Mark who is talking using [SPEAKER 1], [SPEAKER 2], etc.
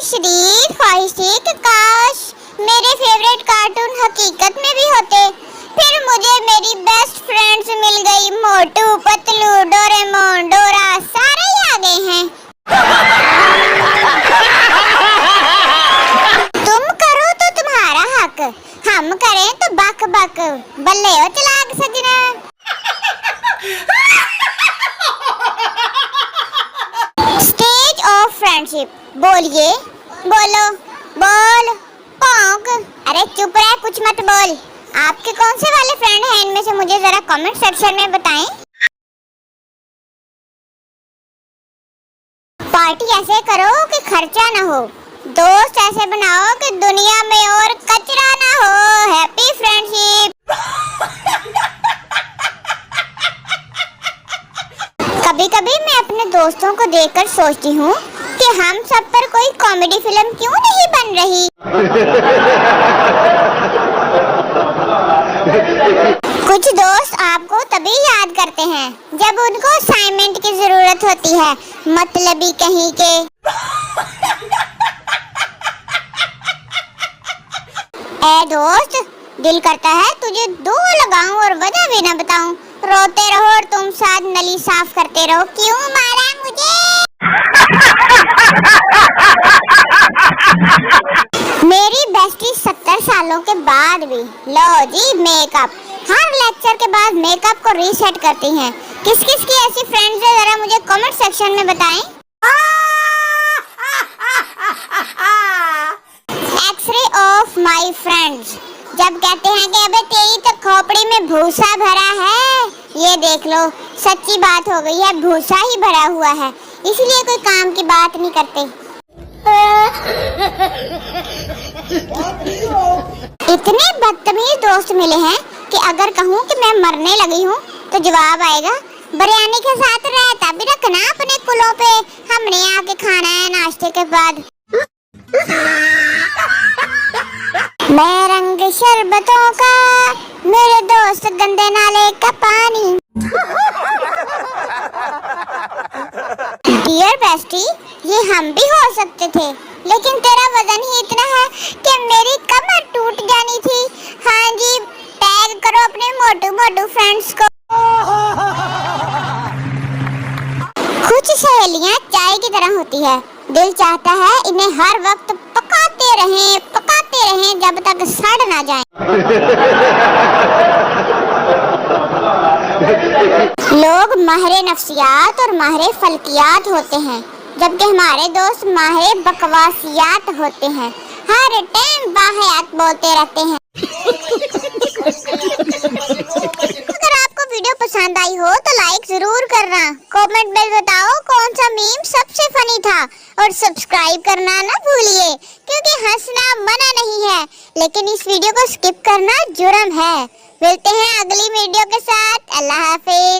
[SPEAKER 1] शरीर ख्वाहिश थी कि काश मेरे फेवरेट कार्टून हकीकत में भी होते। फिर मुझे मेरी बेस्ट फ्रेंड्स मिल गई। मोटू पतलू डोरेमोन डोरा सारे ही आ गए हैं। तुम करो तो तुम्हारा हक, हम करें तो बक बक। बल्ले हो चलाक सजना। Stage of friendship. बोलिए, बोलो, बोल, पौंक। अरे चुप रह, कुछ मत बोल। आपके कौन से वाले फ्रेंड हैं इनमें से मुझे जरा कमेंट सेक्शन में बताएं। पार्टी ऐसे करो कि खर्चा ना हो, दोस्त ऐसे बनाओ कि दुनिया में और कचरा ना हो। Happy friendship. कभी कभी मैं अपने दोस्तों को देखकर सोचती हूँ कि हम सब पर कोई कॉमेडी फिल्म क्यों नहीं बन रही। कुछ दोस्त आपको तभी याद करते हैं जब उनको असाइनमेंट की जरूरत होती है, मतलबी कहीं के। ऐ दोस्त, दिल करता है तुझे दो लगाऊं और वजह भी न बताऊं। रोते रहो और तुम साथ नली साफ करते रहो। क्यों मारा मुझे? मेरी बेस्टी 70 सालों के बाद भी। लो जी मेकअप। हर लेक्चर के बाद मेकअप को रीसेट करती हैं। किस किस की ऐसी फ्रेंड्स है जरा मुझे कमेंट सेक्शन में बताएं। X ray of my friends. जब कहते हैं कि अबे तेरी तो खोपड़ी में भूसा भरा है, ये देख लो सच्ची बात हो गई है, भूसा ही भरा हुआ है, इसलिए कोई काम की बात नहीं करते। इतने बदतमीज दोस्त मिले हैं कि अगर कहूँ कि मैं मरने लगी हूँ तो जवाब आएगा, बिरयानी के साथ रायता भी रखना अपने कुलों पे, हमने आके खाना है नाश्ते के बाद। मैं रंग शरबतों का, मेरे दोस्त गंदे नाले का पानी। डियर बेस्टी, ये हम भी हो सकते थे, लेकिन तेरा वजन ही इतना है कि मेरी कमर टूट जानी थी। हाँ जी, टैग करो अपने मोटू मोटू फ्रेंड्स को। कुछ सहेलियाँ चाय की तरह होती है, दिल चाहता है इन्हें हर वक्त पकाते रहें जब तक सड़ ना जाएं। लोग माहिर नफ्सियात और माहिर फल्कियात होते हैं, जबकि हमारे दोस्त माहिर बकवासियात होते हैं, हर टाइम वाहियात बोलते रहते हैं। अगर आपको वीडियो पसंद आई हो तो लाइक जरूर करना, कमेंट में बताओ कौन सा मीम सबसे फनी था, और सब्सक्राइब करना ना भूलिए, क्योंकि हंसना मना नहीं है, लेकिन इस वीडियो को स्किप करना जुर्म है। मिलते हैं अगली वीडियो के साथ। अल्लाह हाफिज।